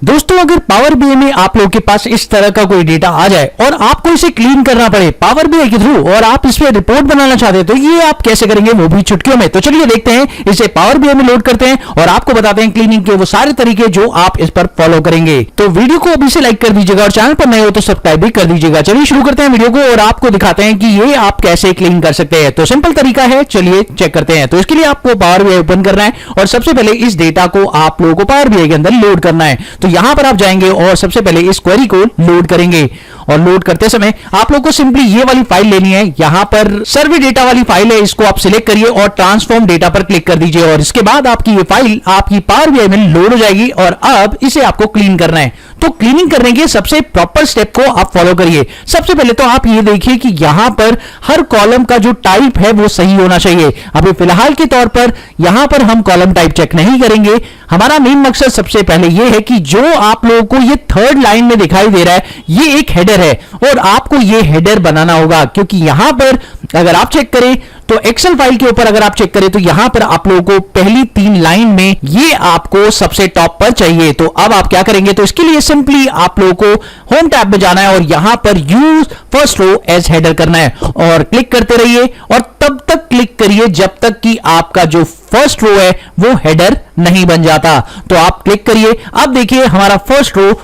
दोस्तों अगर power BI में आप लोगों के पास इस तरह का कोई डेटा आ जाए और आपको इसे क्लीन करना पड़े पावर बीआई के थ्रू और आप इस पे रिपोर्ट बनाना चाहते हैं तो ये आप कैसे करेंगे, वो भी चुटकियों में। तो चलिए देखते हैं, इसे पावर बीआई में लोड करते हैं और आपको बताते हैं क्लीनिंग के वो सारे तरीके जो आप इस पर फॉलो करेंगे। तो वीडियो को अभी से लाइक कर दीजिएगा और चैनल पर नए हो तो सब्सक्राइब भी कर दीजिएगा। चलिए शुरू करते हैं वीडियो को और आपको दिखाते हैं कि ये आप कैसे क्लीन कर सकते हैं। तो सिंपल तरीका है, चलिए चेक करते हैं। तो इसके लिए आपको पावर बीआई ओपन करना है और सबसे पहले इस डेटा को आप लोगों को पावर बीआई के अंदर लोड करना है। तो यहां पर आप जाएंगे और सबसे पहले इस क्वेरी को लोड करेंगे और लोड करते समय आप लोगों को सिंपली ये वाली फाइल लेनी है। यहां पर सर्वे डेटा वाली फाइल है, इसको आप सिलेक्ट करिए और ट्रांसफॉर्म डेटा पर क्लिक कर दीजिए और इसके बाद आपकी ये फाइल आपकी पावर बीआई में लोड हो जाएगी और अब इसे आपको क्लीन करना है। तो क्लीनिंग करने के सबसे प्रॉपर स्टेप को आप फॉलो करिए। सबसे पहले तो आप ये देखिए कि यहां पर हर कॉलम का जो टाइप है वो सही होना चाहिए। अभी फिलहाल के तौर पर यहां पर हम कॉलम टाइप चेक नहीं करेंगे। हमारा मेन मकसद सबसे पहले ये है कि जो आप लोगों को ये थर्ड लाइन में दिखाई दे रहा है ये एक हेडर है और आपको ये हेडर बनाना होगा, क्योंकि यहां पर अगर आप चेक करें तो एक्सेल फाइल के ऊपर अगर आप चेक करें तो यहां पर आप लोगों को पहली 3 लाइन में ये आपको सबसे टॉप पर चाहिए। तो अब आप क्या करेंगे, तो इसके लिए सिंपली आप लोगों को होम टैब में जाना है और यहां पर use first row as header करना है और क्लिक करते रहिए और तब तक क्लिक करिए जब तक कि आपका जो फर्स्ट रो है वो हेडर नहीं बन जाता। तो आप क्लिक करिए, अब देखिए हमारा फर्स्ट रो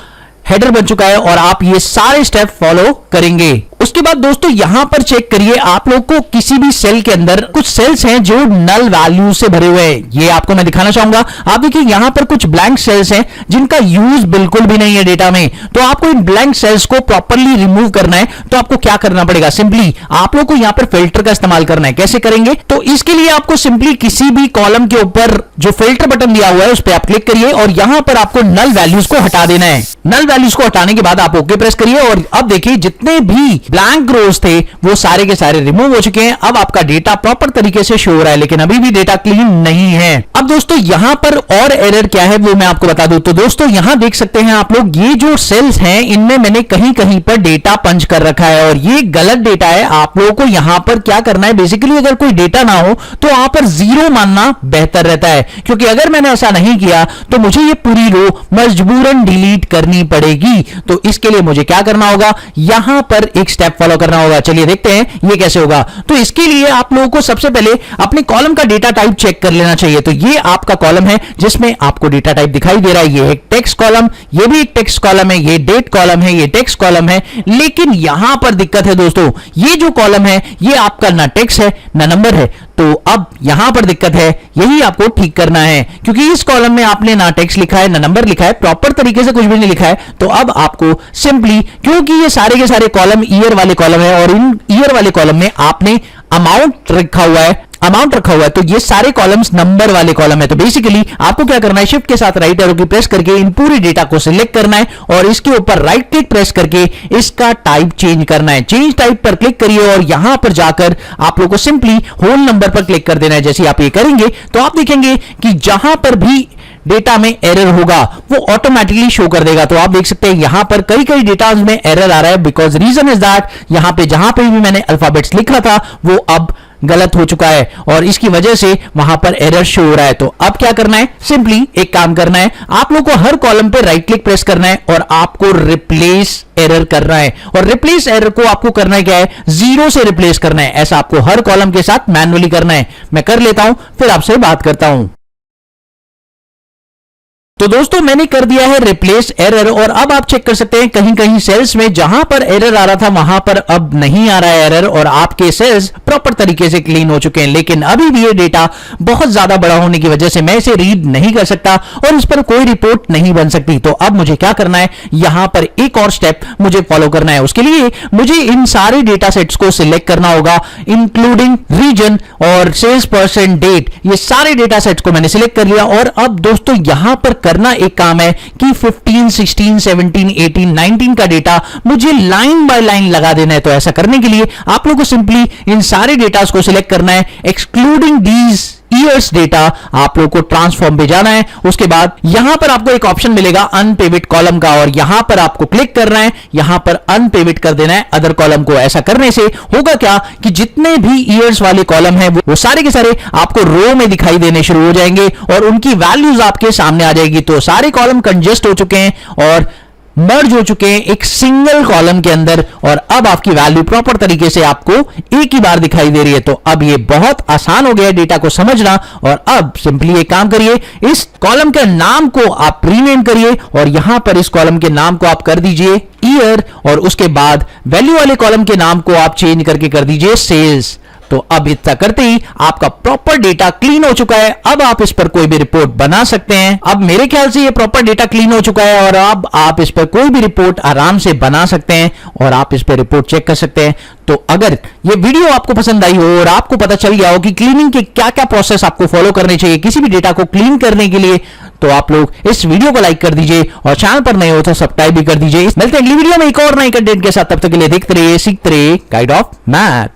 हेडर बन चुका है और आप ये सारे स्टेप फॉलो करेंगे। उसके बाद दोस्तों यहां पर चेक करिए, आप लोग को किसी भी सेल के अंदर कुछ सेल्स हैं जो नल वैल्यू से भरे हुए हैं। ये आपको मैं दिखाना चाहूंगा। आप देखिए यहां पर कुछ ब्लैंक सेल्स हैं जिनका यूज बिल्कुल भी नहीं है डेटा में। तो आपको इन ब्लैंक सेल्स को प्रॉपर्ली रिमूव करना है। तो आपको क्या करना पड़ेगा, सिंपली आप लोग को यहां पर फिल्टर का इस्तेमाल करना है। कैसे करेंगे, तो इसके लिए आपको सिंपली किसी भी कॉलम के ऊपर जो फिल्टर बटन दिया हुआ है उस पर आप क्लिक करिए और यहां पर आपको नल वैल्यूज को हटा देना है। नल वैल्यूज को हटाने के बाद आप ओके प्रेस करिए और अब देखिए जितने भी ब्लैंक रोज थे वो सारे के सारे रिमूव हो चुके हैं। अब आपका डेटा प्रॉपर तरीके से शो हो रहा है, लेकिन अभी भी डेटा क्लीन नहीं है। अब दोस्तों यहां पर और एरर क्या है वो मैं आपको बता दूं। तो दोस्तों यहां देख सकते हैं आप लोग, ये जो सेल्स हैं इनमें मैंने कहीं कहीं पर डेटा पंच कर रखा है और ये गलत डेटा है। आप लोगों को यहां पर क्या करना है, बेसिकली अगर कोई डेटा ना हो तो वहां पर 0 मानना बेहतर रहता है, क्योंकि अगर मैंने ऐसा नहीं किया तो मुझे ये पूरी रो मजबूरन डिलीट करनी पड़ेगी। तो इसके लिए मुझे क्या करना होगा, यहां पर एक स्टेप फॉलो करना होगा। चलिए देखते हैं ये कैसे होगा। तो इसके लिए आप लोगों को सबसे पहले अपने कॉलम का डेटा टाइप चेक कर लेना चाहिए। तो ये आपका कॉलम है जिसमें आपको डेटा टाइप दिखाई दे रहा है। ये एक टेक्स्ट कॉलम, ये भी एक टेक्स्ट कॉलम है, ये डेट कॉलम है, ये टेक्स्ट कॉलम है। लेकिन यहां पर दिक्कत है दोस्तों, ये जो कॉलम है ये आपका ना टेक्स्ट है ना नंबर है। तो अब यहां पर दिक्कत है, यही आपको ठीक करना है, क्योंकि इस कॉलम में आपने ना टेक्स्ट लिखा है ना नंबर लिखा है, प्रॉपर तरीके से कुछ भी नहीं लिखा है। तो अब आपको सिंपली, क्योंकि ये सारे के सारे कॉलम ईयर वाले कॉलम है और इन ईयर वाले कॉलम में आपने अमाउंट रखा हुआ है, तो ये सारे कॉलम्स नंबर वाले कॉलम है। तो बेसिकली आपको क्या करना है, शिफ्ट के साथ राइट एरो की प्रेस करके इन पूरी डेटा को सिलेक्ट करना है और इसके ऊपर राइट क्लिक प्रेस करके इसका टाइप चेंज करना है। चेंज टाइप पर क्लिक करिए और यहां पर जाकर आप लोगों को सिंपली होल नंबर पर क्लिक कर देना है। जैसे आप ये करेंगे तो आप देखेंगे कि जहां पर भी डेटा में एरर होगा वो ऑटोमेटिकली शो कर देगा। तो आप देख सकते हैं यहां पर कई डेटाज में एरर आ रहा है, बिकॉज रीजन इज दैट यहां पे जहां पे भी मैंने अल्फाबेट्स लिखा था वो अब गलत हो चुका है और इसकी वजह से वहां पर एरर शो हो रहा है। तो अब क्या करना है, सिंपली एक काम करना है, आप लोग को हर कॉलम पे राइट क्लिक प्रेस करना है और आपको रिप्लेस एरर करना है। और रिप्लेस एरर को आपको करना है क्या है, 0 से रिप्लेस करना है। ऐसा आपको हर कॉलम के साथ मैन्युअली करना है। मैं कर लेता हूं, फिर आपसे बात करता हूं। तो दोस्तों मैंने कर दिया है रिप्लेस एरर और अब आप चेक कर सकते हैं कहीं कहीं सेल्स में जहां पर एरर आ रहा था वहां पर अब नहीं आ रहा है एरर और आपके सेल्स प्रॉपर तरीके से क्लीन हो चुके हैं। लेकिन अभी भी ये डेटा बहुत ज्यादा बड़ा होने की वजह से मैं इसे रीड नहीं कर सकता और इस पर कोई रिपोर्ट नहीं बन सकती। तो अब मुझे क्या करना है, यहां पर एक और स्टेप मुझे फॉलो करना है। उसके लिए मुझे इन सारे डेटा सेट्स को सिलेक्ट करना होगा, इंक्लूडिंग रीजन और सेल्स पर्सन डेट। ये सारे डेटा सेट्स को मैंने सिलेक्ट कर लिया और अब दोस्तों यहां पर करना एक काम है कि 15, 16, 17, 18, 19 का डेटा मुझे लाइन बाय लाइन लगा देना है। तो ऐसा करने के लिए आप लोगों को सिंपली इन सारे डेटास को सिलेक्ट करना है, एक्सक्लूडिंग दीज ईयर्स डेटा आप लोग को ट्रांसफॉर्म पे जाना है। उसके बाद यहां पर आपको एक ऑप्शन मिलेगा अनपिवट कॉलम का, और यहां पर आपको क्लिक करना है, यहां पर अनपिवट कर देना है अदर कॉलम को। ऐसा करने से होगा क्या कि जितने भी ईयर्स वाले कॉलम हैं वो सारे के सारे आपको रो में दिखाई देने शुरू हो जाएंगे और उनकी वैल्यूज आपके सामने आ जाएगी। तो सारे कॉलम कंजेस्ट हो चुके हैं और मर्ज हो चुके हैं एक सिंगल कॉलम के अंदर, और अब आपकी वैल्यू प्रॉपर तरीके से आपको एक ही बार दिखाई दे रही है। तो अब ये बहुत आसान हो गया है डेटा को समझना। और अब सिंपली एक काम करिए, इस कॉलम के नाम को आप रीनेम करिए और यहां पर इस कॉलम के नाम को आप कर दीजिए ईयर, और उसके बाद वैल्यू वाले कॉलम के नाम को आप चेंज करके कर दीजिए सेल्स। तो अब इतना करते ही आपका प्रॉपर डेटा क्लीन हो चुका है। अब आप इस पर कोई भी रिपोर्ट बना सकते हैं। अब मेरे ख्याल से ये प्रॉपर डेटा क्लीन हो चुका है और अब आप इस पर कोई भी रिपोर्ट आराम से बना सकते हैं और आप इस पर रिपोर्ट चेक कर सकते हैं। तो अगर ये वीडियो आपको पसंद आई हो और आपको पता चल गया हो कि क्लीनिंग के क्या क्या प्रोसेस आपको फॉलो करने चाहिए किसी भी डेटा को क्लीन करने के लिए, तो आप लोग इस वीडियो को लाइक कर दीजिए और चैनल पर नए हो तो सब्सक्राइब भी कर दीजिए। मिलते हैं अगली वीडियो में एक और नए कंटेंट के साथ। तब तक के लिए देखते रहिए, सीखते रहिए गाइड ऑफ मैथ।